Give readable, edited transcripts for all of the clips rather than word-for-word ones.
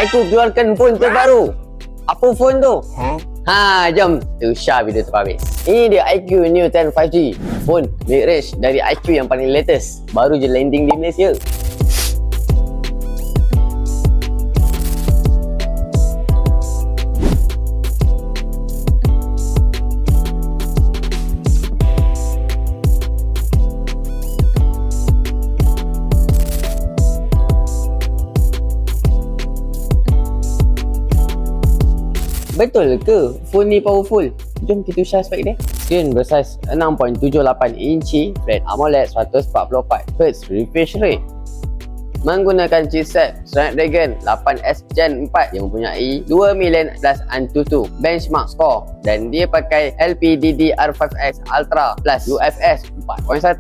Aku keluarkan phone terbaru. Apa phone tu? Jom tu share video tu habis. Ini dia iQOO Neo 10 5G. Phone mid-range dari iQOO yang paling latest. Baru je landing di Malaysia. Betul ke phone ni powerful? Jom kita share spek dia. Screen bersaiz 6.78 inci, flat AMOLED 144Hz refresh rate. Menggunakan chipset Snapdragon 8S Gen 4 yang mempunyai 2 million plus AnTuTu benchmark score, dan dia pakai LPDDR5X Ultra plus UFS 4.1.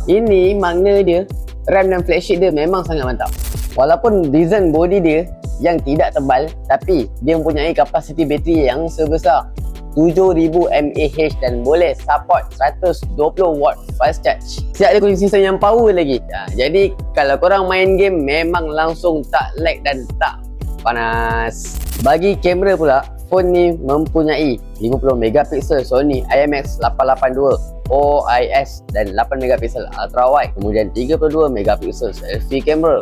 Ini makna dia RAM dan flagship dia memang sangat mantap. Walaupun design body dia yang tidak tebal, tapi dia mempunyai kapasiti bateri yang sebesar 7000 mAh dan boleh support 120 watt fast charge. Siap dia kunci sistem yang power lagi. Jadi kalau korang main game memang langsung tak lag dan tak panas. Bagi kamera pula, phone ni mempunyai 50 megapiksel Sony IMX882 OIS dan 8 megapiksel ultra wide, kemudian 32 megapiksel selfie camera.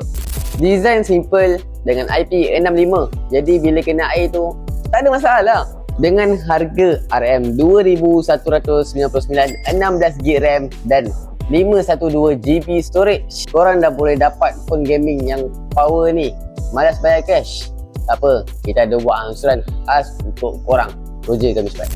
Design simple dengan IP65, jadi bila kena air tu tak ada masalah. Dengan harga RM2,199, 16GB RAM dan 512GB storage, korang dah boleh dapat phone gaming yang power ni. Malas bayar cash? Tak apa, kita ada buat angsuran khas untuk korang. Roger kami Spek.